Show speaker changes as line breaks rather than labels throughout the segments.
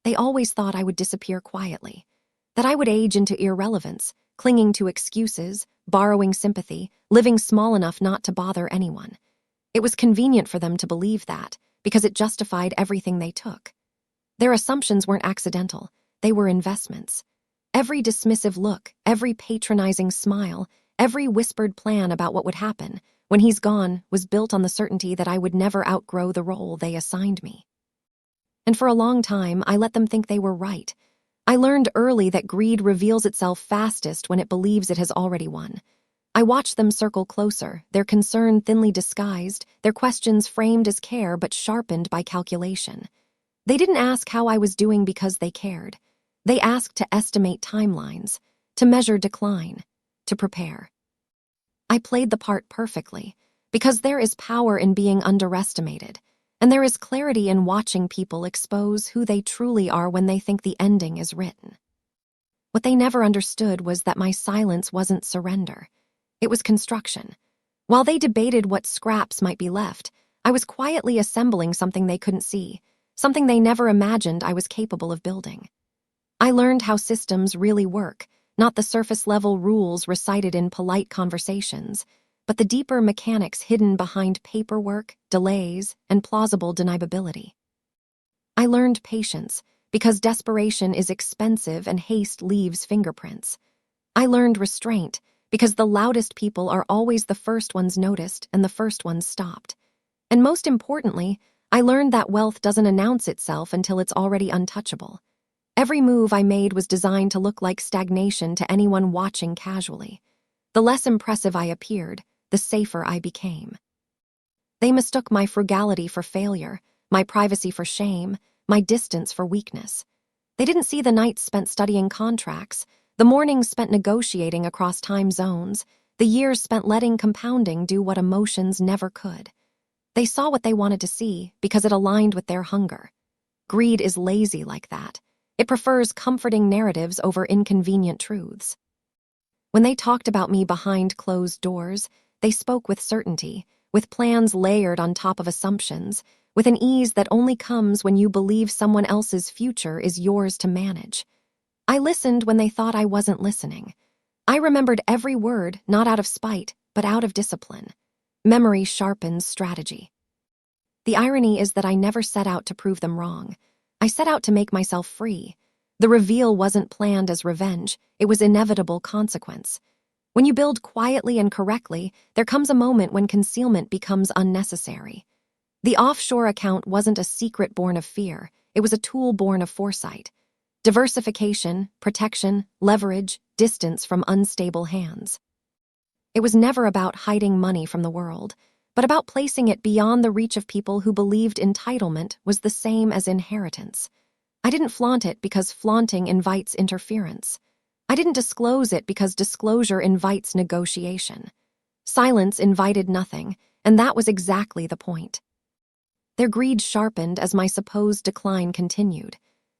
They always thought I would disappear quietly, that I would age into irrelevance, clinging to excuses, borrowing sympathy, living small enough not to bother anyone. It was convenient for them to believe that, because it justified everything they took. Their assumptions weren't accidental, they were investments. Every dismissive look, every patronizing smile, every whispered plan about what would happen when he's gone was built on the certainty that I would never outgrow the role they assigned me. And for a long time, I let them think they were right. I learned early that greed reveals itself fastest when it believes it has already won. I watched them circle closer, their concern thinly disguised, their questions framed as care but sharpened by calculation. They didn't ask how I was doing because they cared. They asked to estimate timelines, to measure decline, to prepare. I played the part perfectly, because there is power in being underestimated, and there is clarity in watching people expose who they truly are when they think the ending is written. What they never understood was that my silence wasn't surrender. It was construction. While they debated what scraps might be left, I was quietly assembling something they couldn't see, something they never imagined I was capable of building. I learned how systems really work, not the surface-level rules recited in polite conversations, but the deeper mechanics hidden behind paperwork, delays, and plausible deniability. I learned patience, because desperation is expensive and haste leaves fingerprints. I learned restraint, because the loudest people are always the first ones noticed and the first ones stopped. And most importantly, I learned that wealth doesn't announce itself until it's already untouchable. Every move I made was designed to look like stagnation to anyone watching casually. The less impressive I appeared, the safer I became. They mistook my frugality for failure, my privacy for shame, my distance for weakness. They didn't see the nights spent studying contracts, the mornings spent negotiating across time zones, the years spent letting compounding do what emotions never could. They saw what they wanted to see because it aligned with their hunger. Greed is lazy like that. It prefers comforting narratives over inconvenient truths. When they talked about me behind closed doors, they spoke with certainty, with plans layered on top of assumptions, with an ease that only comes when you believe someone else's future is yours to manage. I listened when they thought I wasn't listening. I remembered every word, not out of spite, but out of discipline. Memory sharpens strategy. The irony is that I never set out to prove them wrong. I set out to make myself free. The reveal wasn't planned as revenge, it was inevitable consequence. When you build quietly and correctly, there comes a moment when concealment becomes unnecessary. The offshore account wasn't a secret born of fear, it was a tool born of foresight. Diversification, protection, leverage, distance from unstable hands. It was never about hiding money from the world, but about placing it beyond the reach of people who believed entitlement was the same as inheritance. I didn't flaunt it because flaunting invites interference. I didn't disclose it because disclosure invites negotiation. Silence invited nothing, and that was exactly the point. Their greed sharpened as my supposed decline continued.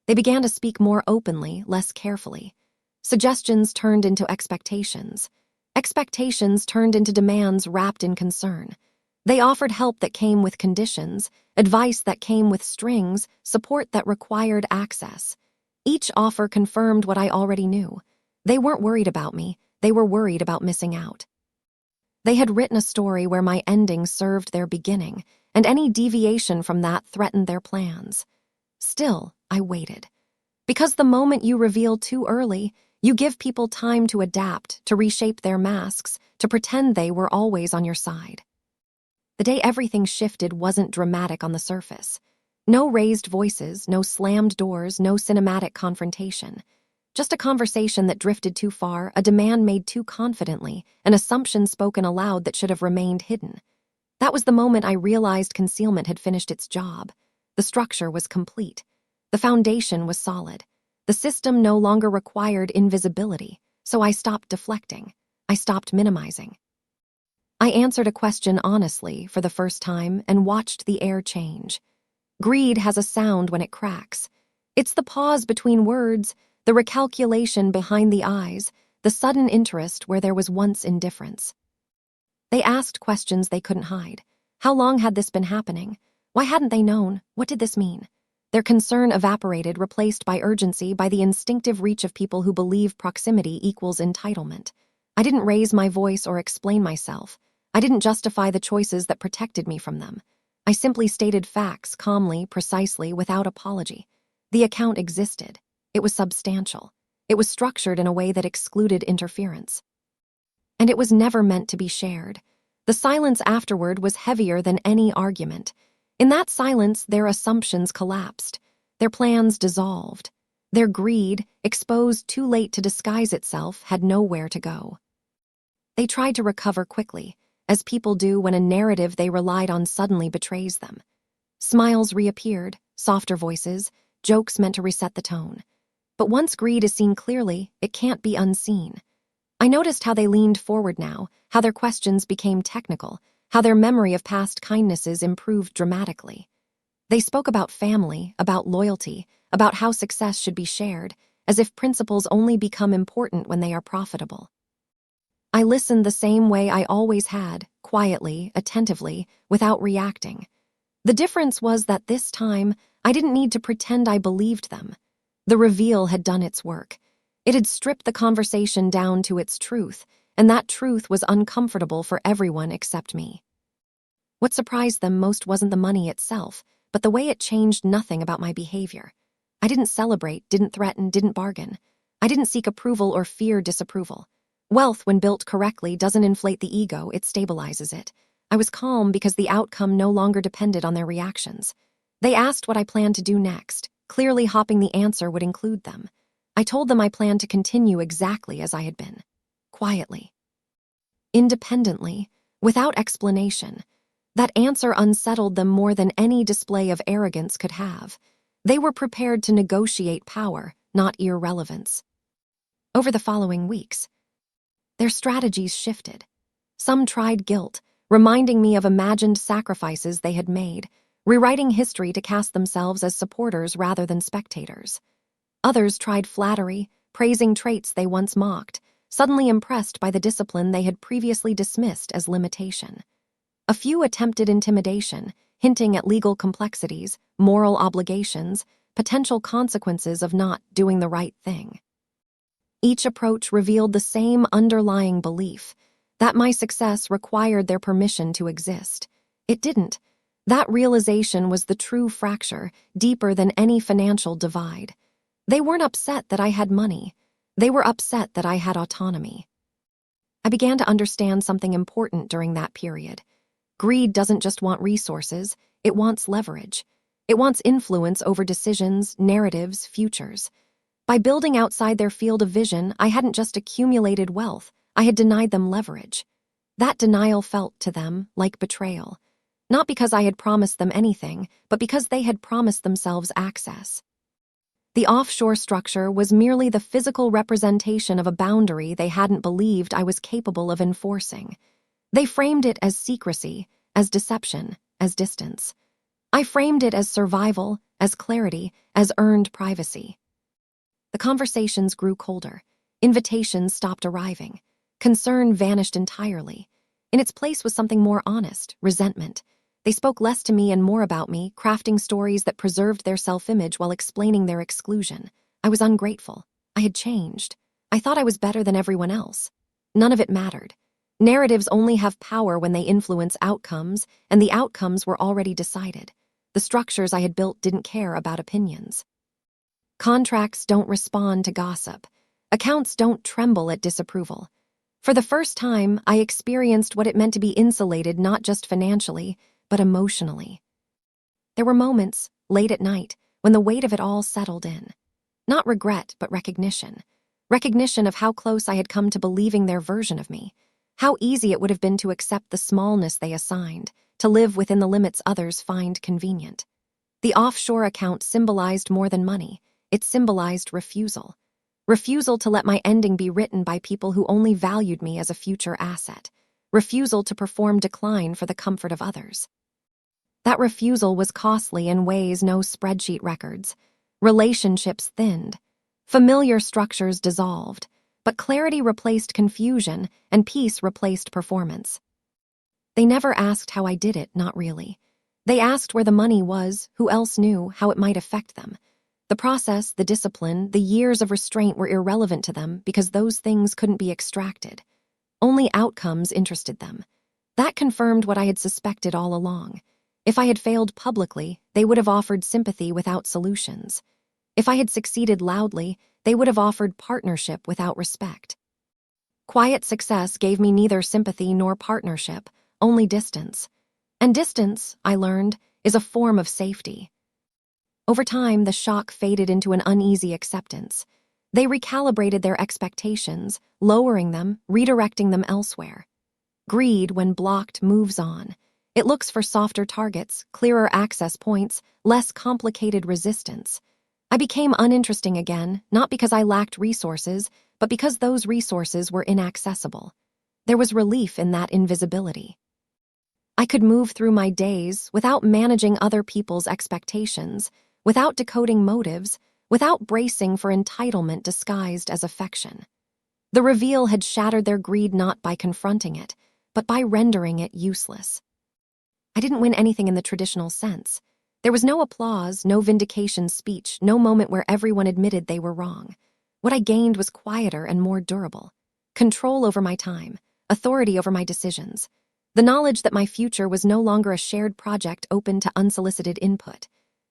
They began to speak more openly, less carefully. Suggestions turned into expectations. Expectations turned into demands wrapped in concern. They offered help that came with conditions, advice that came with strings, support that required access. Each offer confirmed what I already knew. They weren't worried about me, they were worried about missing out. They had written a story where my ending served their beginning, and any deviation from that threatened their plans. Still, I waited. Because the moment you reveal too early, you give people time to adapt, to reshape their masks, to pretend they were always on your side. The day everything shifted wasn't dramatic on the surface. No raised voices, no slammed doors, no cinematic confrontation. Just a conversation that drifted too far, a demand made too confidently, an assumption spoken aloud that should have remained hidden. That was the moment I realized concealment had finished its job. The structure was complete. The foundation was solid. The system no longer required invisibility, so I stopped deflecting. I stopped minimizing. I answered a question honestly for the first time and watched the air change. Greed has a sound when it cracks. It's the pause between words, the recalculation behind the eyes, the sudden interest where there was once indifference. They asked questions they couldn't hide. How long had this been happening? Why hadn't they known? What did this mean? Their concern evaporated, replaced by urgency, by the instinctive reach of people who believe proximity equals entitlement. I didn't raise my voice or explain myself. I didn't justify the choices that protected me from them. I simply stated facts calmly, precisely, without apology. The account existed. It was substantial. It was structured in a way that excluded interference. And it was never meant to be shared. The silence afterward was heavier than any argument. In that silence, their assumptions collapsed. Their plans dissolved. Their greed, exposed too late to disguise itself, had nowhere to go. They tried to recover quickly, as people do when a narrative they relied on suddenly betrays them. Smiles reappeared, softer voices, jokes meant to reset the tone. But once greed is seen clearly, it can't be unseen. I noticed how they leaned forward now, how their questions became technical, how their memory of past kindnesses improved dramatically. They spoke about family, about loyalty, about how success should be shared, as if principles only become important when they are profitable. I listened the same way I always had, quietly, attentively, without reacting. The difference was that this time, I didn't need to pretend I believed them. The reveal had done its work. It had stripped the conversation down to its truth, and that truth was uncomfortable for everyone except me. What surprised them most wasn't the money itself, but the way it changed nothing about my behavior. I didn't celebrate, didn't threaten, didn't bargain. I didn't seek approval or fear disapproval. Wealth, when built correctly, doesn't inflate the ego, it stabilizes it. I was calm because the outcome no longer depended on their reactions. They asked what I planned to do next, clearly hoping the answer would include them. I told them I planned to continue exactly as I had been. Quietly. Independently, without explanation. That answer unsettled them more than any display of arrogance could have. They were prepared to negotiate power, not irrelevance. Over the following weeks, their strategies shifted. Some tried guilt, reminding me of imagined sacrifices they had made, rewriting history to cast themselves as supporters rather than spectators. Others tried flattery, praising traits they once mocked, suddenly impressed by the discipline they had previously dismissed as limitation. A few attempted intimidation, hinting at legal complexities, moral obligations, potential consequences of not doing the right thing. Each approach revealed the same underlying belief, that my success required their permission to exist. It didn't. That realization was the true fracture, deeper than any financial divide. They weren't upset that I had money. They were upset that I had autonomy. I began to understand something important during that period. Greed doesn't just want resources, it wants leverage. It wants influence over decisions, narratives, futures. By building outside their field of vision, I hadn't just accumulated wealth, I had denied them leverage. That denial felt to them like betrayal. Not because I had promised them anything, but because they had promised themselves access. The offshore structure was merely the physical representation of a boundary they hadn't believed I was capable of enforcing. They framed it as secrecy, as deception, as distance. I framed it as survival, as clarity, as earned privacy. The conversations grew colder. Invitations stopped arriving. Concern vanished entirely. In its place was something more honest, resentment. They spoke less to me and more about me, crafting stories that preserved their self-image while explaining their exclusion. I was ungrateful. I had changed. I thought I was better than everyone else. None of it mattered. Narratives only have power when they influence outcomes, and the outcomes were already decided. The structures I had built didn't care about opinions. Contracts don't respond to gossip. Accounts don't tremble at disapproval. For the first time, I experienced what it meant to be insulated not just financially, but emotionally. There were moments, late at night, when the weight of it all settled in. Not regret, but recognition. Recognition of how close I had come to believing their version of me. How easy it would have been to accept the smallness they assigned, to live within the limits others find convenient. The offshore account symbolized more than money. It symbolized refusal. Refusal to let my ending be written by people who only valued me as a future asset. Refusal to perform decline for the comfort of others. That refusal was costly in ways no spreadsheet records. Relationships thinned. Familiar structures dissolved. But clarity replaced confusion, and peace replaced performance. They never asked how I did it, not really. They asked where the money was, who else knew, how it might affect them. The process, the discipline, the years of restraint were irrelevant to them because those things couldn't be extracted. Only outcomes interested them. That confirmed what I had suspected all along. If I had failed publicly, they would have offered sympathy without solutions. If I had succeeded loudly, they would have offered partnership without respect. Quiet success gave me neither sympathy nor partnership, only distance. And distance, I learned, is a form of safety. Over time, the shock faded into an uneasy acceptance. They recalibrated their expectations, lowering them, redirecting them elsewhere. Greed, when blocked, moves on. It looks for softer targets, clearer access points, less complicated resistance. I became uninteresting again, not because I lacked resources, but because those resources were inaccessible. There was relief in that invisibility. I could move through my days without managing other people's expectations, without decoding motives, without bracing for entitlement disguised as affection. The reveal had shattered their greed not by confronting it, but by rendering it useless. I didn't win anything in the traditional sense. There was no applause, no vindication speech, no moment where everyone admitted they were wrong. What I gained was quieter and more durable. Control over my time, authority over my decisions. The knowledge that my future was no longer a shared project open to unsolicited input.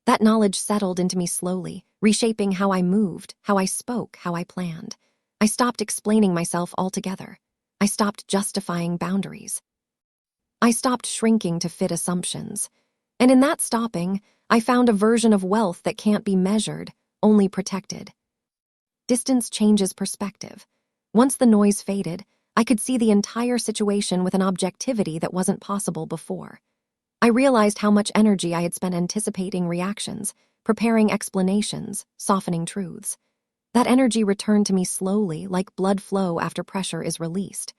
That knowledge settled into me slowly, reshaping how I moved, how I spoke, how I planned. I stopped explaining myself altogether. I stopped justifying boundaries. I stopped shrinking to fit assumptions. And in that stopping, I found a version of wealth that can't be measured, only protected. Distance changes perspective. Once the noise faded, I could see the entire situation with an objectivity that wasn't possible before. I realized how much energy I had spent anticipating reactions, preparing explanations, softening truths. That energy returned to me slowly, like blood flow after pressure is released.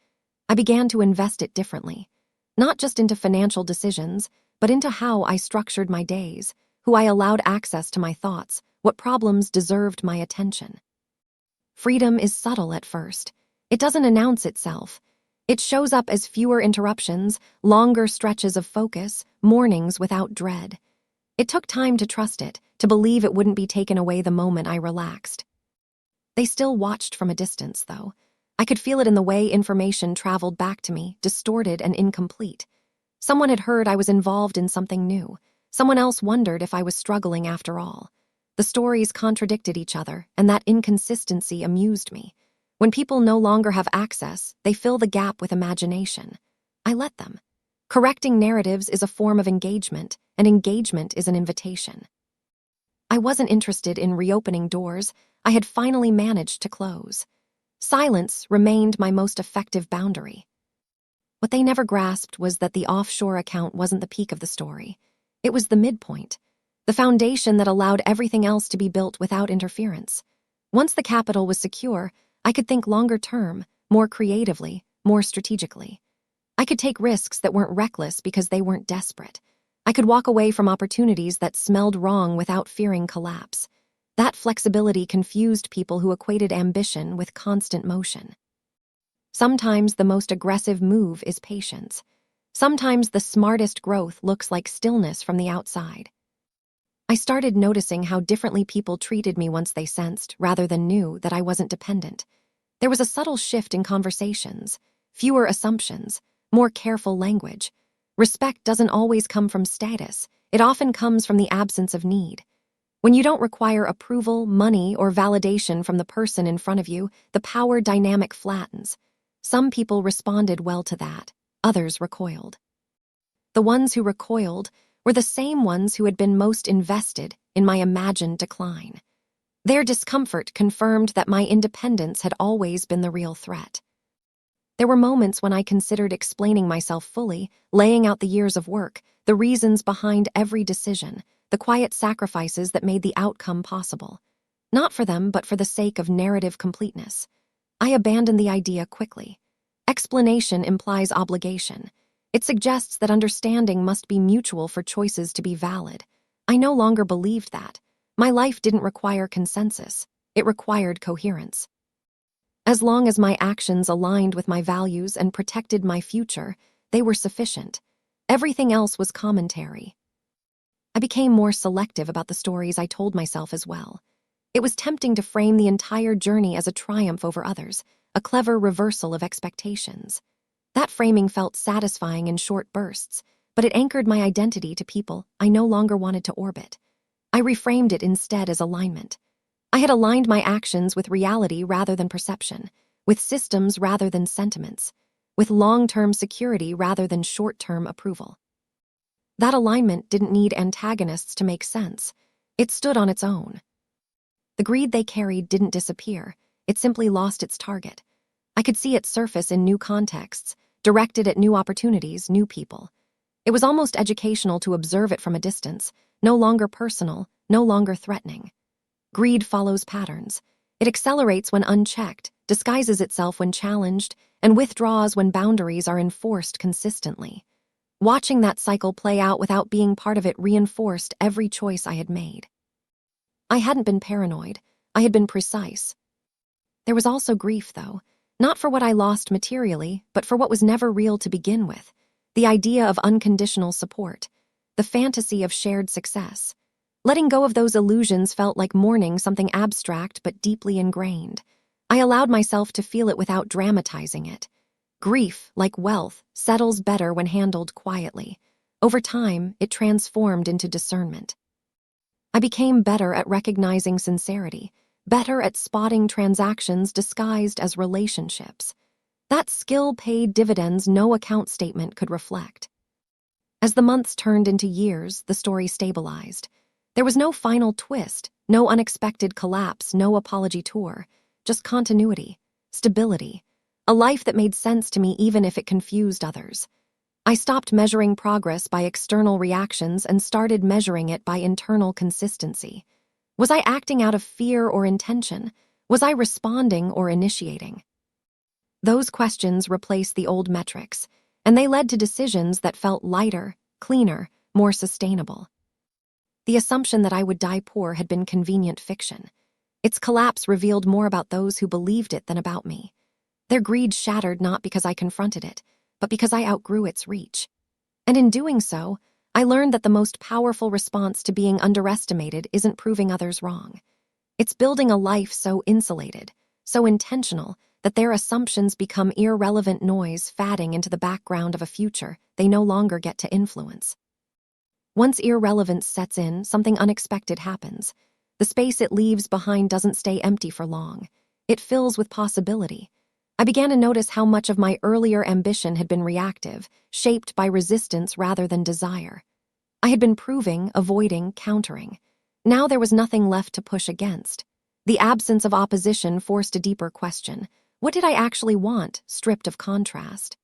I began to invest it differently, not just into financial decisions, but into how I structured my days, who I allowed access to my thoughts, what problems deserved my attention. Freedom is subtle at first. It doesn't announce itself. It shows up as fewer interruptions, longer stretches of focus, mornings without dread. It took time to trust it, to believe it wouldn't be taken away the moment I relaxed. They still watched from a distance, though. I could feel it in the way information traveled back to me, distorted and incomplete. Someone had heard I was involved in something new. Someone else wondered if I was struggling after all. The stories contradicted each other, and that inconsistency amused me. When people no longer have access, they fill the gap with imagination. I let them. Correcting narratives is a form of engagement, and engagement is an invitation. I wasn't interested in reopening doors I had finally managed to close. Silence remained my most effective boundary. What they never grasped was that the offshore account wasn't the peak of the story. It was the midpoint, the foundation that allowed everything else to be built without interference. Once the capital was secure, I could think longer term, more creatively, more strategically. I could take risks that weren't reckless because they weren't desperate. I could walk away from opportunities that smelled wrong without fearing collapse. That flexibility confused people who equated ambition with constant motion. Sometimes the most aggressive move is patience. Sometimes the smartest growth looks like stillness from the outside. I started noticing how differently people treated me once they sensed, rather than knew, that I wasn't dependent. There was a subtle shift in conversations, fewer assumptions, more careful language. Respect doesn't always come from status. It often comes from the absence of need. When you don't require approval, money, or validation from the person in front of you, the power dynamic flattens. Some people responded well to that. Others recoiled. The ones who recoiled were the same ones who had been most invested in my imagined decline. Their discomfort confirmed that my independence had always been the real threat. There were moments when I considered explaining myself fully, laying out the years of work, the reasons behind every decision, the quiet sacrifices that made the outcome possible. Not for them, but for the sake of narrative completeness. I abandoned the idea quickly. Explanation implies obligation. It suggests that understanding must be mutual for choices to be valid. I no longer believed that. My life didn't require consensus. It required coherence. As long as my actions aligned with my values and protected my future, they were sufficient. Everything else was commentary. I became more selective about the stories I told myself as well. It was tempting to frame the entire journey as a triumph over others, a clever reversal of expectations. That framing felt satisfying in short bursts, but it anchored my identity to people I no longer wanted to orbit. I reframed it instead as alignment. I had aligned my actions with reality rather than perception, with systems rather than sentiments, with long-term security rather than short-term approval. That alignment didn't need antagonists to make sense. It stood on its own. The greed they carried didn't disappear. It simply lost its target. I could see it surface in new contexts, directed at new opportunities, new people. It was almost educational to observe it from a distance, no longer personal, no longer threatening. Greed follows patterns. It accelerates when unchecked, disguises itself when challenged, and withdraws when boundaries are enforced consistently. Watching that cycle play out without being part of it reinforced every choice I had made. I hadn't been paranoid. I had been precise. There was also grief, though, not for what I lost materially, but for what was never real to begin with. The idea of unconditional support, the fantasy of shared success. Letting go of those illusions felt like mourning something abstract but deeply ingrained. I allowed myself to feel it without dramatizing it. Grief, like wealth, settles better when handled quietly. Over time, it transformed into discernment. I became better at recognizing sincerity, better at spotting transactions disguised as relationships. That skill paid dividends no account statement could reflect. As the months turned into years, the story stabilized. There was no final twist, no unexpected collapse, no apology tour, just continuity, stability, a life that made sense to me even if it confused others. I stopped measuring progress by external reactions and started measuring it by internal consistency. Was I acting out of fear or intention? Was I responding or initiating? Those questions replaced the old metrics, and they led to decisions that felt lighter, cleaner, more sustainable. The assumption that I would die poor had been convenient fiction. Its collapse revealed more about those who believed it than about me. Their greed shattered not because I confronted it, but because I outgrew its reach. And in doing so, I learned that the most powerful response to being underestimated isn't proving others wrong. It's building a life so insulated, so intentional, that their assumptions become irrelevant noise fading into the background of a future they no longer get to influence. Once irrelevance sets in, something unexpected happens. The space it leaves behind doesn't stay empty for long. It fills with possibility. I began to notice how much of my earlier ambition had been reactive, shaped by resistance rather than desire. I had been proving, avoiding, countering. Now there was nothing left to push against. The absence of opposition forced a deeper question. What did I actually want, stripped of contrast?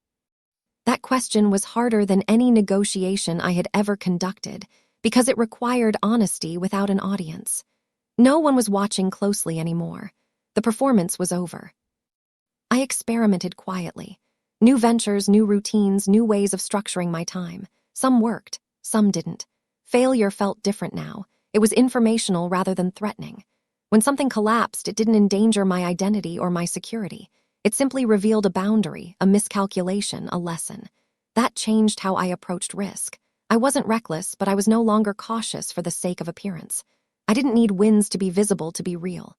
That question was harder than any negotiation I had ever conducted, because it required honesty without an audience. No one was watching closely anymore. The performance was over. I experimented quietly. New ventures, new routines, new ways of structuring my time. Some worked, some didn't. Failure felt different now. It was informational rather than threatening. When something collapsed, it didn't endanger my identity or my security. It simply revealed a boundary, a miscalculation, a lesson. That changed how I approached risk. I wasn't reckless, but I was no longer cautious for the sake of appearance. I didn't need wins to be visible to be real.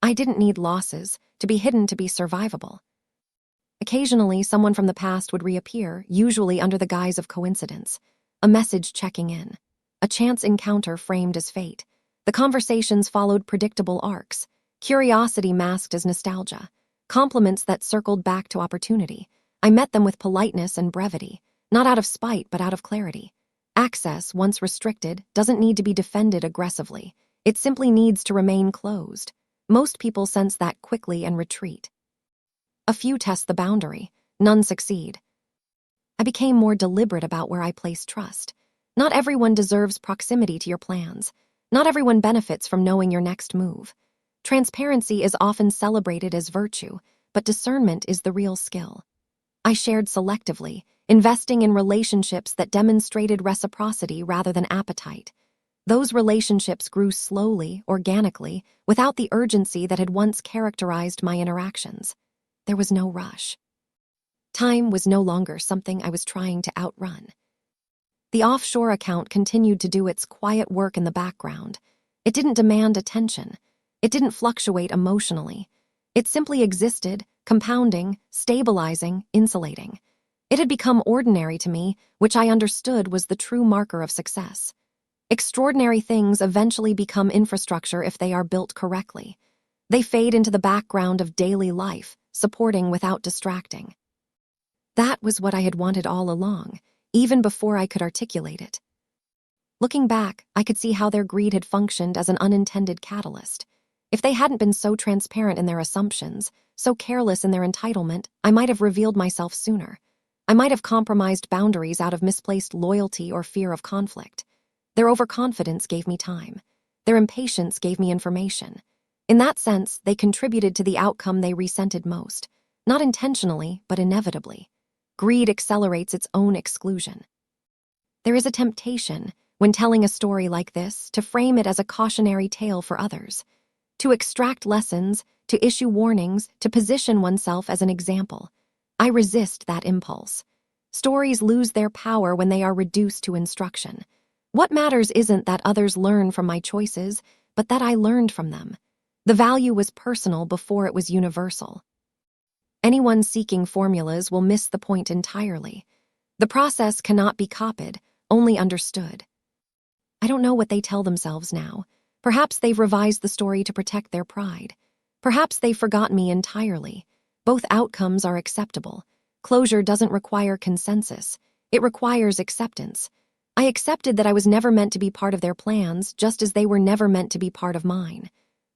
I didn't need losses to be hidden to be survivable. Occasionally, someone from the past would reappear, usually under the guise of coincidence. A message checking in. A chance encounter framed as fate. The conversations followed predictable arcs. Curiosity masked as nostalgia. Compliments that circled back to opportunity. I met them with politeness and brevity, not out of spite but out of clarity. Access, once restricted, doesn't need to be defended aggressively. It simply needs to remain closed. Most people sense that quickly and retreat. A few test the boundary. None succeed. I became more deliberate about where I place trust. Not everyone deserves proximity to your plans. Not everyone benefits from knowing your next move. Transparency is often celebrated as virtue, but discernment is the real skill. I shared selectively, investing in relationships that demonstrated reciprocity rather than appetite. Those relationships grew slowly, organically, without the urgency that had once characterized my interactions. There was no rush. Time was no longer something I was trying to outrun. The offshore account continued to do its quiet work in the background. It didn't demand attention. It didn't fluctuate emotionally. It simply existed, compounding, stabilizing, insulating. It had become ordinary to me, which I understood was the true marker of success. Extraordinary things eventually become infrastructure if they are built correctly. They fade into the background of daily life, supporting without distracting. That was what I had wanted all along, even before I could articulate it. Looking back, I could see how their greed had functioned as an unintended catalyst. If they hadn't been so transparent in their assumptions, so careless in their entitlement, I might have revealed myself sooner. I might have compromised boundaries out of misplaced loyalty or fear of conflict. Their overconfidence gave me time. Their impatience gave me information. In that sense, they contributed to the outcome they resented most, not intentionally, but inevitably. Greed accelerates its own exclusion. There is a temptation, when telling a story like this, to frame it as a cautionary tale for others, to extract lessons, to issue warnings, to position oneself as an example. I resist that impulse. Stories lose their power when they are reduced to instruction. What matters isn't that others learn from my choices, but that I learned from them. The value was personal before it was universal. Anyone seeking formulas will miss the point entirely. The process cannot be copied, only understood. I don't know what they tell themselves now. Perhaps they've revised the story to protect their pride. Perhaps they've forgotten me entirely. Both outcomes are acceptable. Closure doesn't require consensus. It requires acceptance. I accepted that I was never meant to be part of their plans, just as they were never meant to be part of mine.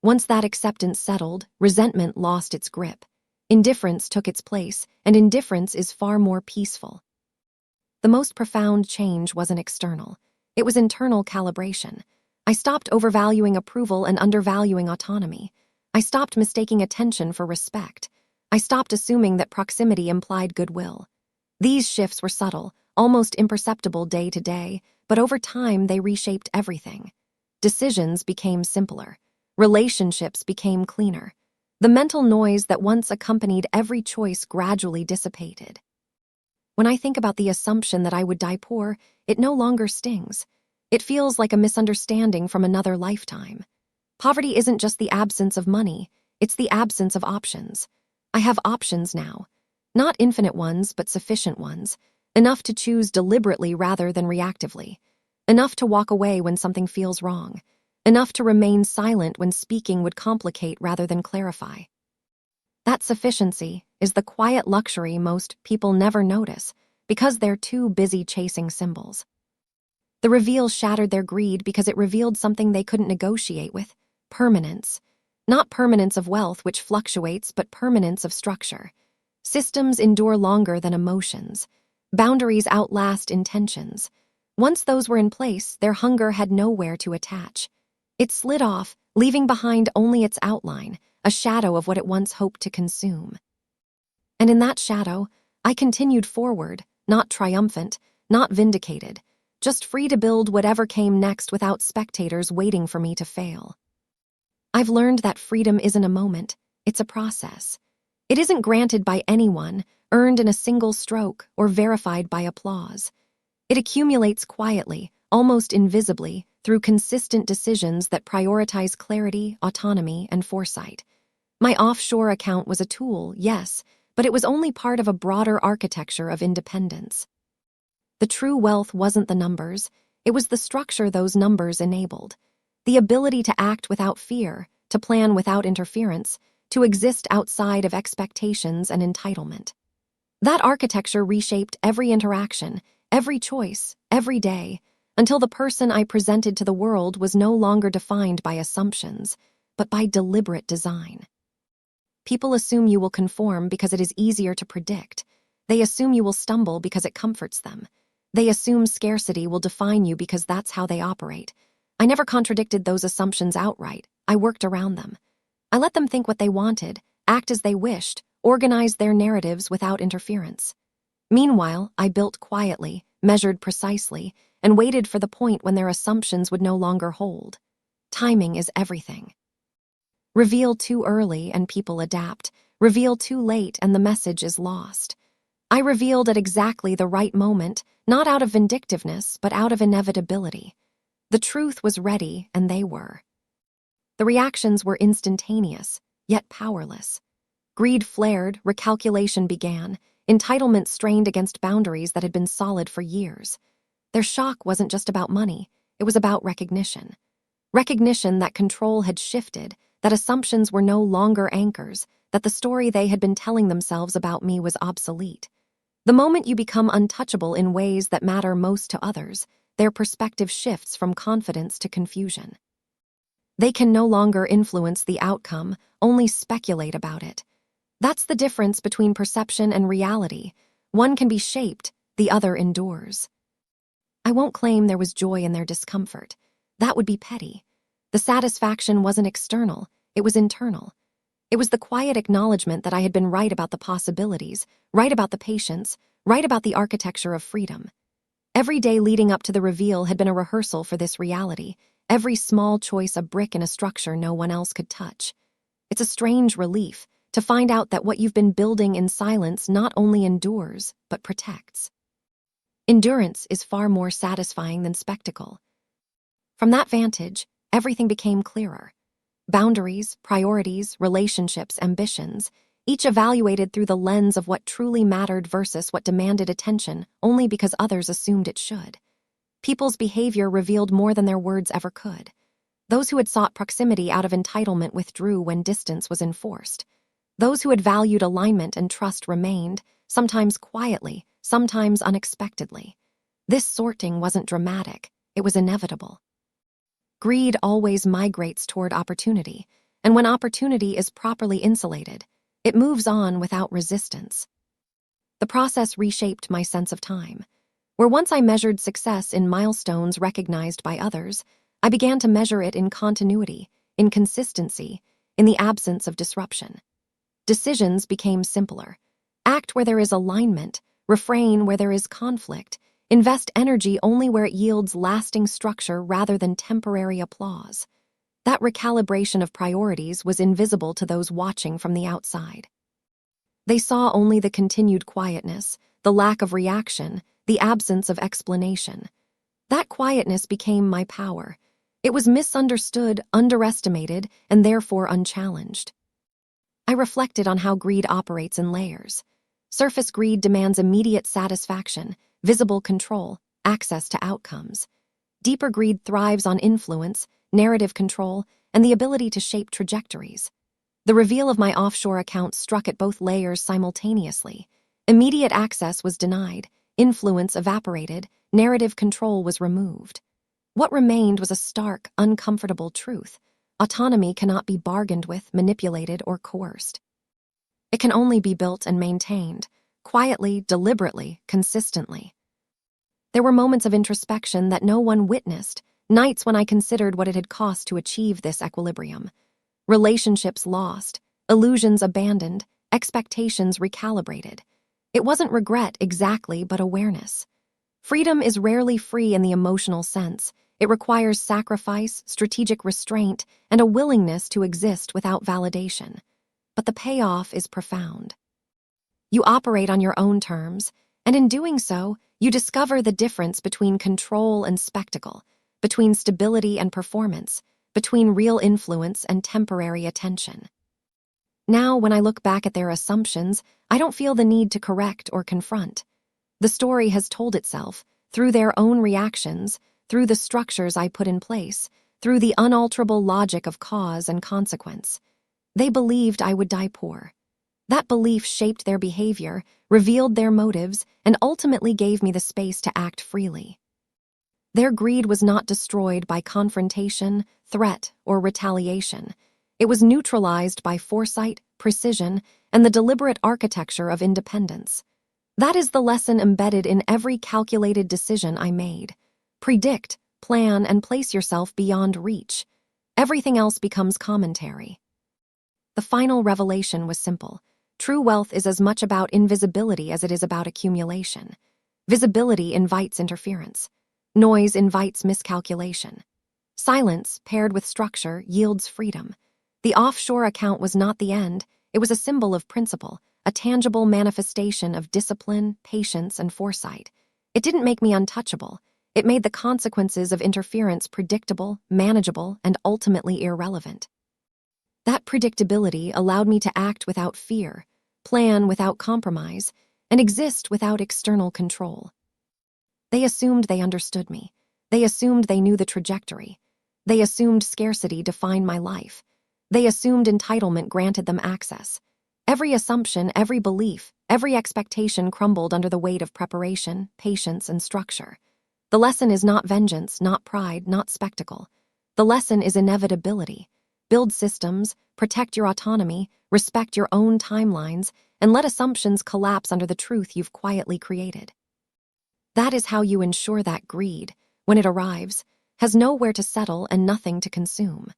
Once that acceptance settled, resentment lost its grip. Indifference took its place, and indifference is far more peaceful. The most profound change wasn't external. It was internal calibration. I stopped overvaluing approval and undervaluing autonomy. I stopped mistaking attention for respect. I stopped assuming that proximity implied goodwill. These shifts were subtle, almost imperceptible day to day, but over time they reshaped everything. Decisions became simpler. Relationships became cleaner. The mental noise that once accompanied every choice gradually dissipated. When I think about the assumption that I would die poor, it no longer stings. It feels like a misunderstanding from another lifetime. Poverty isn't just the absence of money, it's the absence of options. I have options now. Not infinite ones, but sufficient ones. Enough to choose deliberately rather than reactively. Enough to walk away when something feels wrong. Enough to remain silent when speaking would complicate rather than clarify. That sufficiency is the quiet luxury most people never notice because they're too busy chasing symbols. The reveal shattered their greed because it revealed something they couldn't negotiate with: permanence. Not permanence of wealth, which fluctuates, but permanence of structure. Systems endure longer than emotions. Boundaries outlast intentions. Once those were in place, their hunger had nowhere to attach. It slid off, leaving behind only its outline, a shadow of what it once hoped to consume. And in that shadow, I continued forward, not triumphant, not vindicated, just free to build whatever came next without spectators waiting for me to fail. I've learned that freedom isn't a moment, it's a process. It isn't granted by anyone, earned in a single stroke, or verified by applause. It accumulates quietly, almost invisibly, through consistent decisions that prioritize clarity, autonomy, and foresight. My offshore account was a tool, yes, but it was only part of a broader architecture of independence. The true wealth wasn't the numbers, it was the structure those numbers enabled. The ability to act without fear, to plan without interference, to exist outside of expectations and entitlement. That architecture reshaped every interaction, every choice, every day, until the person I presented to the world was no longer defined by assumptions, but by deliberate design. People assume you will conform because it is easier to predict. They assume you will stumble because it comforts them. They assume scarcity will define you because that's how they operate. I never contradicted those assumptions outright. I worked around them. I let them think what they wanted, act as they wished, organize their narratives without interference. Meanwhile, I built quietly, measured precisely, and waited for the point when their assumptions would no longer hold. Timing is everything. Reveal too early and people adapt. Reveal too late and the message is lost. I revealed at exactly the right moment, not out of vindictiveness, but out of inevitability. The truth was ready, and they were. The reactions were instantaneous, yet powerless. Greed flared, recalculation began, entitlement strained against boundaries that had been solid for years. Their shock wasn't just about money, it was about recognition. Recognition that control had shifted, that assumptions were no longer anchors, that the story they had been telling themselves about me was obsolete. The moment you become untouchable in ways that matter most to others, their perspective shifts from confidence to confusion. They can no longer influence the outcome, only speculate about it. That's the difference between perception and reality. One can be shaped, the other endures. I won't claim there was joy in their discomfort. That would be petty. The satisfaction wasn't external, it was internal. It was the quiet acknowledgement that I had been right about the possibilities, right about the patience, right about the architecture of freedom. Every day leading up to the reveal had been a rehearsal for this reality, every small choice a brick in a structure no one else could touch. It's a strange relief to find out that what you've been building in silence not only endures, but protects. Endurance is far more satisfying than spectacle. From that vantage, everything became clearer. Boundaries, priorities, relationships, ambitions, each evaluated through the lens of what truly mattered versus what demanded attention only because others assumed it should. People's behavior revealed more than their words ever could. Those who had sought proximity out of entitlement withdrew when distance was enforced. Those who had valued alignment and trust remained, sometimes quietly, sometimes unexpectedly. This sorting wasn't dramatic, it was inevitable. Greed always migrates toward opportunity, and when opportunity is properly insulated, it moves on without resistance. The process reshaped my sense of time. Where once I measured success in milestones recognized by others, I began to measure it in continuity, in consistency, in the absence of disruption. Decisions became simpler. Act where there is alignment, refrain where there is conflict, invest energy only where it yields lasting structure rather than temporary applause. That recalibration of priorities was invisible to those watching from the outside. They saw only the continued quietness, the lack of reaction, the absence of explanation. That quietness became my power. It was misunderstood, underestimated, and therefore unchallenged. I reflected on how greed operates in layers. Surface greed demands immediate satisfaction, visible control, access to outcomes. Deeper greed thrives on influence, narrative control, and the ability to shape trajectories. The reveal of my offshore account struck at both layers simultaneously. Immediate access was denied, influence evaporated, narrative control was removed. What remained was a stark, uncomfortable truth. Autonomy cannot be bargained with, manipulated, or coerced. It can only be built and maintained, quietly, deliberately, consistently. There were moments of introspection that no one witnessed, nights when I considered what it had cost to achieve this equilibrium. Relationships lost, illusions abandoned, expectations recalibrated. It wasn't regret exactly, but awareness. Freedom is rarely free in the emotional sense. It requires sacrifice, strategic restraint, and a willingness to exist without validation. But the payoff is profound. You operate on your own terms, and in doing so, you discover the difference between control and spectacle, between stability and performance, between real influence and temporary attention. Now, when I look back at their assumptions, I don't feel the need to correct or confront. The story has told itself, through their own reactions, through the structures I put in place, through the unalterable logic of cause and consequence. They believed I would die poor. That belief shaped their behavior, revealed their motives, and ultimately gave me the space to act freely. Their greed was not destroyed by confrontation, threat, or retaliation. It was neutralized by foresight, precision, and the deliberate architecture of independence. That is the lesson embedded in every calculated decision I made. Predict, plan, and place yourself beyond reach. Everything else becomes commentary. The final revelation was simple. True wealth is as much about invisibility as it is about accumulation. Visibility invites interference. Noise invites miscalculation. Silence, paired with structure, yields freedom. The offshore account was not the end, It was a symbol of principle, a tangible manifestation of discipline, patience, and foresight. It didn't make me untouchable. It made the consequences of interference predictable, manageable, and ultimately irrelevant. That predictability allowed me to act without fear, plan without compromise, and exist without external control. They assumed they understood me. They assumed they knew the trajectory. They assumed scarcity defined my life. They assumed entitlement granted them access. Every assumption, every belief, every expectation crumbled under the weight of preparation, patience, and structure. The lesson is not vengeance, not pride, not spectacle. The lesson is inevitability. Build systems, protect your autonomy, respect your own timelines, and let assumptions collapse under the truth you've quietly created. That is how you ensure that greed, when it arrives, has nowhere to settle and nothing to consume.